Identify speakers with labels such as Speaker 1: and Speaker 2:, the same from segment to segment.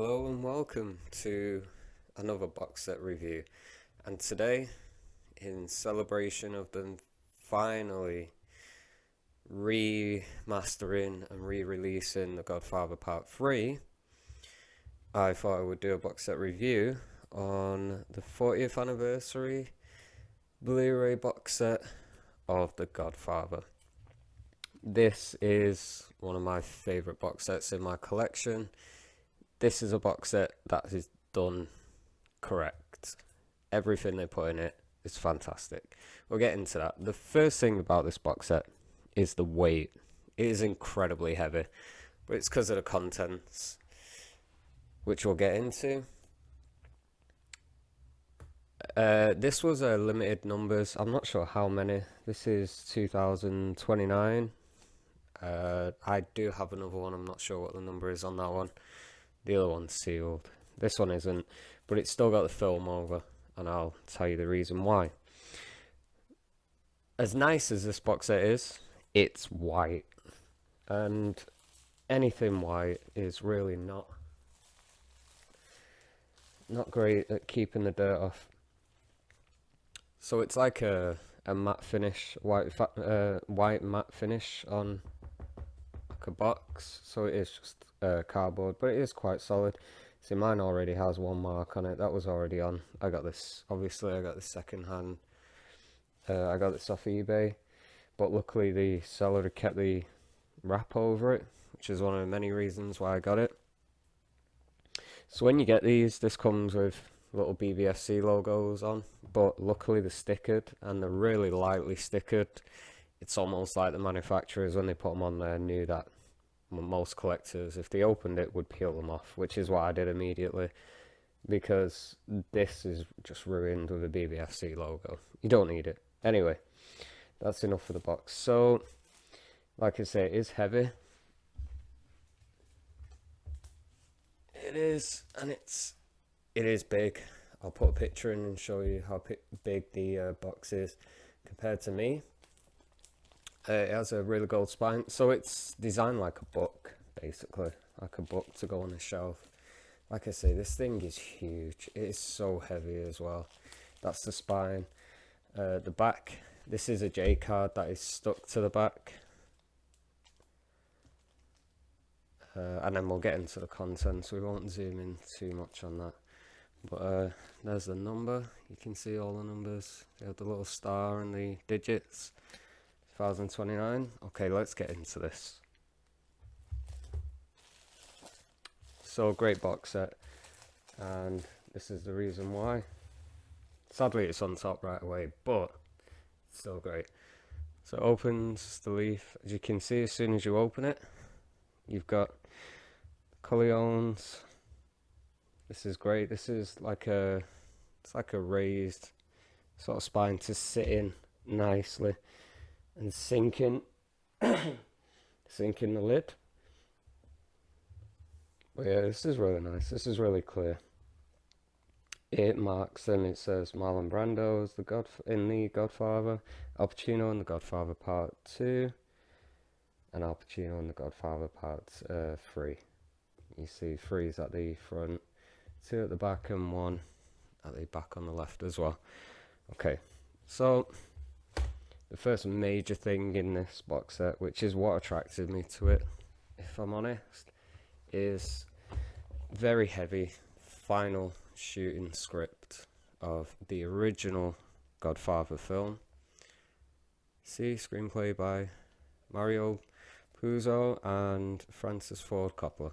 Speaker 1: Hello and welcome to another box set review. And today, in celebration of them finally remastering and re-releasing The Godfather Part 3, I thought I would do a box set review on the 40th anniversary Blu-ray box set of The Godfather. This is one of my favourite box sets in my collection. This is a box set that is done correct. Everything they put in it is fantastic. We'll get into that. The first thing about this box set is the weight. It is incredibly heavy, but it's because of the contents, which we'll get into. This was a limited numbers. I'm not sure how many. This is 2029. I do have another one. I'm not sure what the number is on that one. The other one's sealed. This one isn't, but it's still got the film over, and I'll tell you the reason why. As nice as this box set is, it's white, and anything white is really not great at keeping the dirt off. So it's like a matte finish, white matte finish on like a box. So it is just cardboard, but it is quite solid. See, mine already has one mark on it. That was already on. I got this, obviously I got this second hand. I got this off eBay, but luckily the seller had kept the wrap over it, which is one of the many reasons why I got it. So when you get these, this comes with little BBFC logos on, but luckily they're stickered, and they're really lightly stickered. It's almost like the manufacturers, when they put them on there, knew that most collectors, if they opened it, would peel them off, which is what I did immediately, because this is just ruined with a BBFC logo. You don't need it. Anyway, that's enough for the box. So, like I say, it is heavy. It is, and it is big. I'll put a picture in and show you how big the box is compared to me. It has a really gold spine, so it's designed like a book, basically, like a book to go on a shelf. Like I say, this thing is huge. It is so heavy as well. That's the spine. The back, this is a J card that is stuck to the back. And then we'll get into the contents. We won't zoom in too much on that. But there's the number. You can see all the numbers. You have the little star and the digits. 2029. Okay, let's get into this. So, great box set, and this is the reason why. Sadly, it's on top right away, but it's still great. So it opens the leaf. As you can see, as soon as you open it, you've got Corleones. This is great. This is like it's like a raised sort of spine to sit in nicely and sink in the lid. But yeah, this is really nice. This is really clear. It marks, and it says Marlon Brando as in the Godfather, Al Pacino in the Godfather Part 2, and Al Pacino in the Godfather Part 3. You see 3 is at the front, 2 at the back, and 1 at the back on the left as well. Okay, so the first major thing in this box set, which is what attracted me to it, if I'm honest, is very heavy final shooting script of the original Godfather film. See, screenplay by Mario Puzo and Francis Ford Coppola.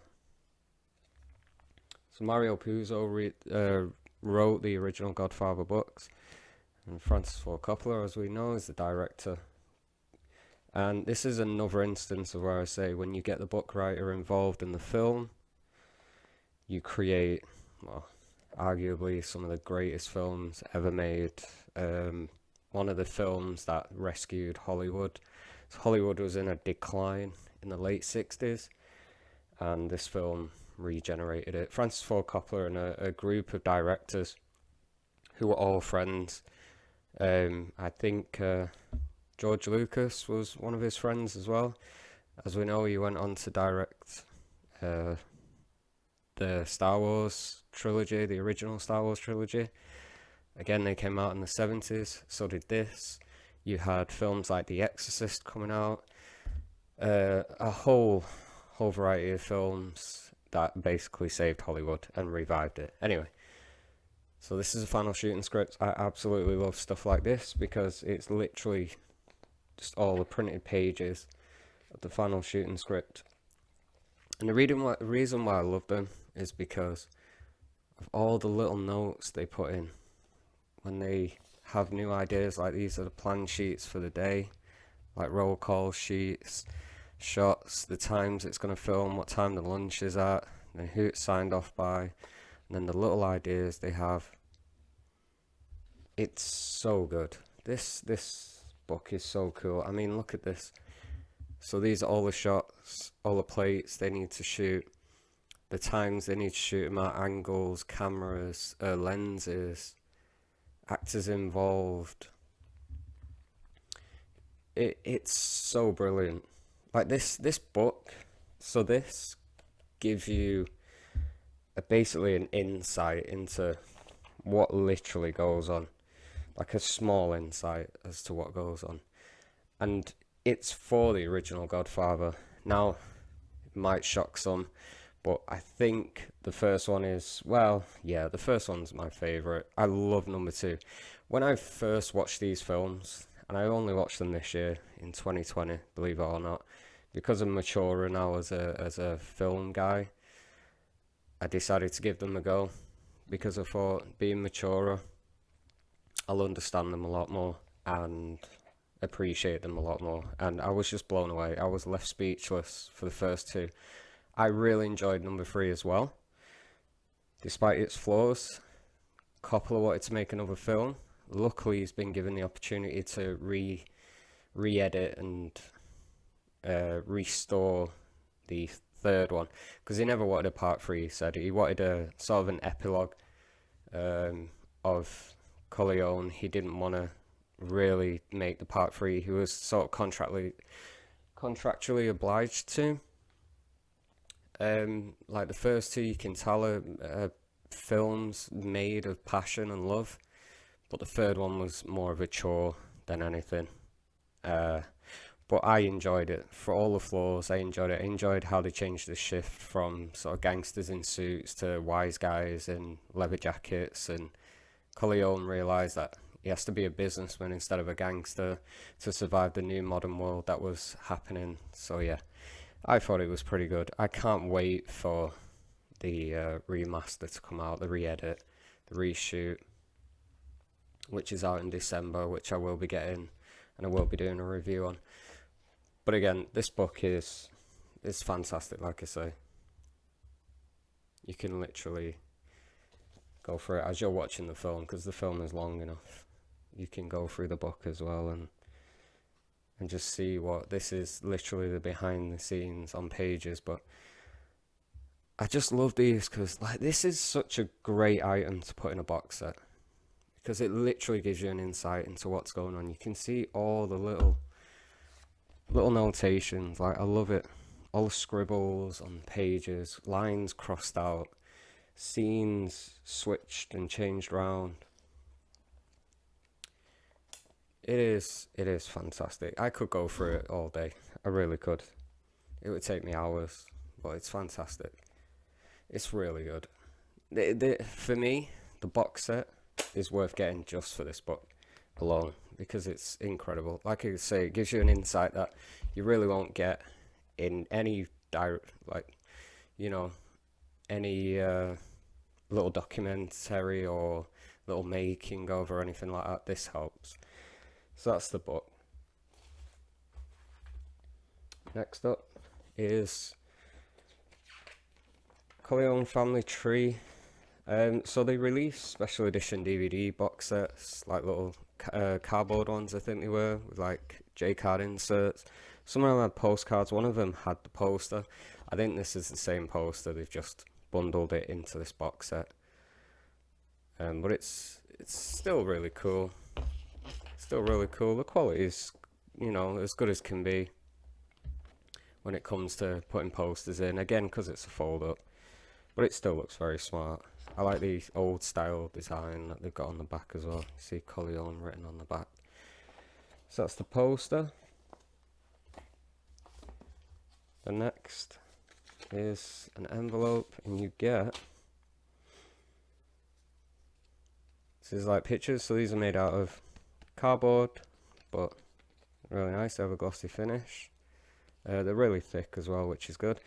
Speaker 1: So Mario Puzo wrote the original Godfather books, and Francis Ford Coppola, as we know, is the director. And this is another instance of where I say, when you get the book writer involved in the film, you create, well, arguably some of the greatest films ever made. One of the films that rescued Hollywood. So Hollywood was in a decline in the late 60s, and this film regenerated it. Francis Ford Coppola and a group of directors who were all friends. I think George Lucas was one of his friends as well. As we know, he went on to direct the Star Wars trilogy, the original Star Wars trilogy. Again, they came out in the 70s, so did this. You had films like The Exorcist coming out, a whole variety of films that basically saved Hollywood and revived it. Anyway, so this is a final shooting script. I absolutely love stuff like this because it's literally just all the printed pages of the final shooting script. And the reason why I love them is because of all the little notes they put in when they have new ideas. Like, these are the plan sheets for the day, like roll call sheets, shots, the times it's going to film, what time the lunch is at, and who it's signed off by, and then the little ideas they have. It's so good. This book is so cool. I mean, look at this. So these are all the shots, all the plates they need to shoot, the times they need to shoot them at, angles, cameras, lenses, actors involved. It's so brilliant. Like, this book, so this gives you basically an insight into what literally goes on, like a small insight as to what goes on. And it's for the original Godfather. Now, it might shock some, but I think the first one is, well, yeah, the first one's my favourite. I love number 2. When I first watched these films, and I only watched them this year in 2020, believe it or not, because I'm maturer now as a film guy, I decided to give them a go, because I thought, being maturer, I'll understand them a lot more and appreciate them a lot more. And I was just blown away. I was left speechless for the first 2. I really enjoyed number 3 as well, despite its flaws. Coppola wanted to make another film. Luckily, he's been given the opportunity to re-edit and restore the third one, because he never wanted a part 3. He said he wanted a sort of an epilogue of Corleone. He didn't want to really make the part 3. He was sort of contractually obliged to. Like the first 2, you can tell are films made of passion and love, but the third one was more of a chore than anything. But I enjoyed it for all the flaws. I enjoyed it. I enjoyed how they changed the shift from sort of gangsters in suits to wise guys in leather jackets, and Corleone realized that he has to be a businessman instead of a gangster to survive the new modern world that was happening. So yeah, I thought it was pretty good. I can't wait for the remaster to come out, the re-edit, the reshoot, which is out in December, which I will be getting and I will be doing a review on. But again, this book is fantastic, like I say. You can literally go through it as you're watching the film, because the film is long enough. You can go through the book as well and just see what this is, literally the behind the scenes on pages. But I just love these because, like, this is such a great item to put in a box set, because it literally gives you an insight into what's going on. You can see all the little notations. Like, I love it. All the scribbles on pages, lines crossed out, scenes switched and changed around. It is fantastic. I could go through it all day. I really could. It would take me hours, but it's fantastic. It's really good. For me, the box set is worth getting just for this book alone, because it's incredible. Like I say, it gives you an insight that you really won't get in any any little documentary or little making of or anything like that. This helps. So that's the book. Next up is Corleone Family Tree. So they release special edition DVD box sets, like little cardboard ones, I think they were, with like J-card inserts. Some of them had postcards. One of them had the poster. I think this is the same poster. They've just bundled it into this box set. But it's still really cool. Still really cool. The quality is, as good as can be when it comes to putting posters in. Again, because it's a fold-up. but it still looks very smart. I like the old style design that they've got on the back as well. You see Corleone written on the back. So that's the poster. The next is an envelope, and you get, this is like pictures, so these are made out of cardboard, but really nice. They have a glossy finish. They're really thick as well, which is good.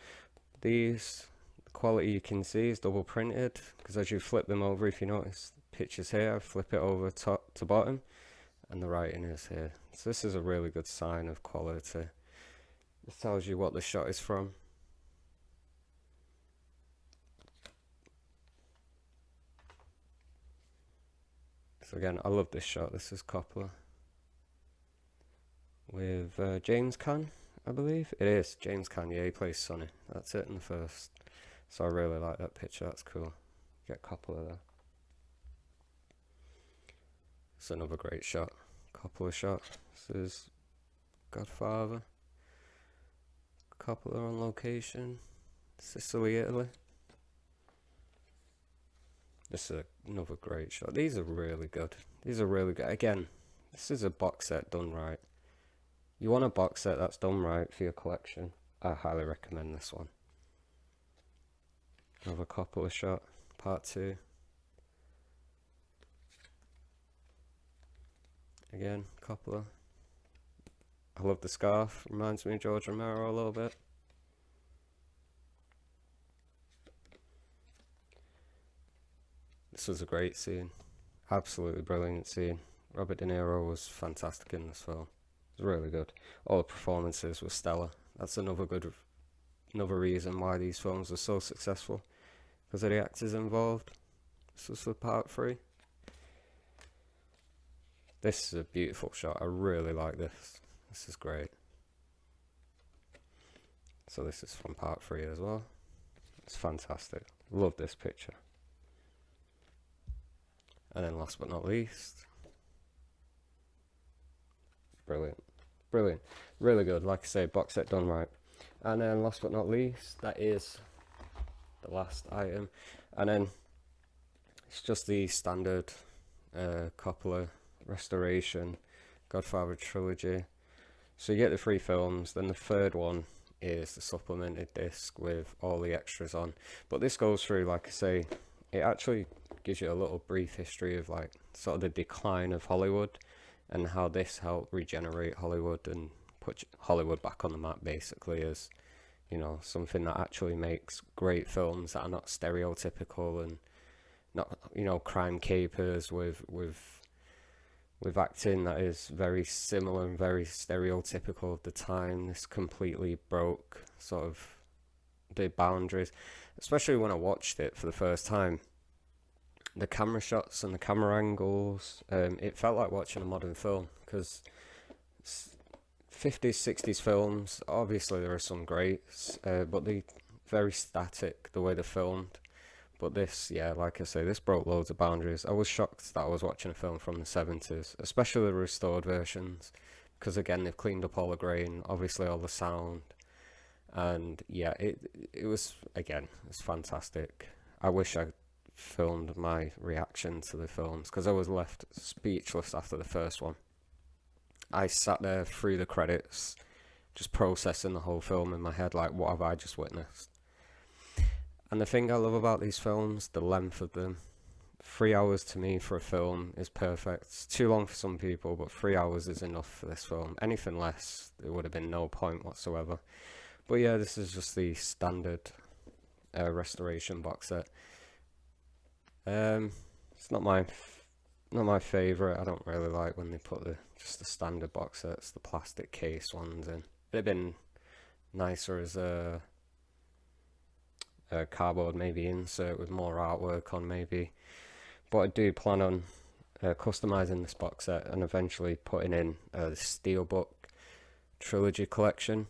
Speaker 1: These, the quality you can see is double printed, because as you flip them over, if you notice pictures here, I flip it over top to bottom, and the writing is here. So this is a really good sign of quality. This tells you what the shot is from. So again, I love this shot. This is Coppola with James Caan, I believe. It is James Caan, yeah, he plays Sonny. That's it in the first. So I really like that picture, that's cool. Get Coppola there. It's another great shot. Coppola shot. This is Godfather. Coppola on location. Sicily, Italy. This is another great shot. These are really good. These are really good. Again, this is a box set done right. You want a box set that's done right for your collection, I highly recommend this one. Another Coppola shot, part 2. Again, Coppola. I love the scarf, reminds me of George Romero a little bit. This was a great scene, absolutely brilliant scene. Robert De Niro was fantastic in this film. It was really good. All the performances were stellar. That's another reason why these films are so successful, because of the actors involved. This was for part 3. This is a beautiful shot. I really like this. This is great. So this is from part 3 as well. It's fantastic. Love this picture. And then last but not least, brilliant, brilliant, really good. Like I say, box set done right. And then last but not least, that is the last item. And then it's just the standard Coppola restoration Godfather trilogy. So you get the 3 films, then the third one is the supplemented disc with all the extras on. But this goes through, like I say, it actually gives you a little brief history of like sort of the decline of Hollywood and how this helped regenerate Hollywood and put Hollywood back on the map, basically, as, you know, something that actually makes great films that are not stereotypical and not, you know, crime capers with acting that is very similar and very stereotypical of the time. This completely broke sort of the boundaries, especially when I watched it for the first time. The camera shots and the camera angles, it felt like watching a modern film, because 50s, 60s films, obviously there are some greats, but they very static the way they're filmed. But this, yeah, like I say, this broke loads of boundaries. I was shocked that I was watching a film from the 70s, especially the restored versions, because again, they've cleaned up all the grain, obviously all the sound, and yeah, it was, again, it's fantastic. I wish I filmed my reaction to the films, because I was left speechless after the first one. I sat there through the credits, just processing the whole film in my head, like, what have I just witnessed? And the thing I love about these films, the length of them. 3 hours to me for a film is perfect. It's too long for some people, but 3 hours is enough for this film. Anything less, there would have been no point whatsoever. But yeah, this is just the standard restoration box set. It's not my favourite. I don't really like when they put just the standard box sets, the plastic case ones in. It'd have been nicer as a cardboard maybe insert with more artwork on maybe. But I do plan on customizing this box set and eventually putting in the Steelbook trilogy collection,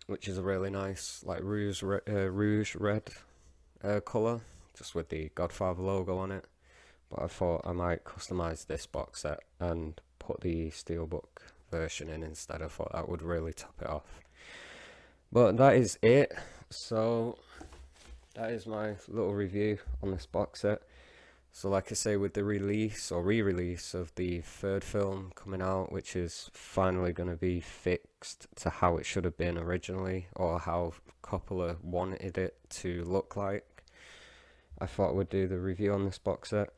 Speaker 1: which is a really nice like rouge red colour, just with the Godfather logo on it. But I thought I might customize this box set and put the Steelbook version in instead. I thought that would really top it off. But that is it. So that is my little review on this box set. So like I say, with the release or re-release of the third film coming out, which is finally going to be fixed to how it should have been originally, or how Coppola wanted it to look like, I thought I would do the review on this box set.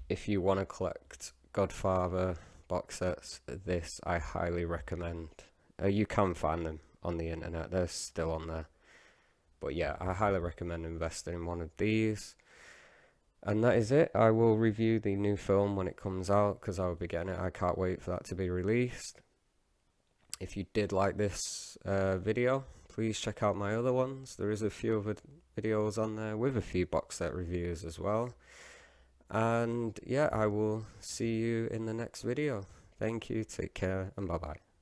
Speaker 1: If you want to collect Godfather box sets, this I highly recommend. You can find them on the internet, they're still on there. But yeah, I highly recommend investing in one of these. And that is it. I will review the new film when it comes out, because I'll be getting it. I can't wait for that to be released. If you did like this video, please check out my other ones. There is a few other videos on there with a few box set reviews as well. And yeah, I will see you in the next video. Thank you, take care, and bye bye.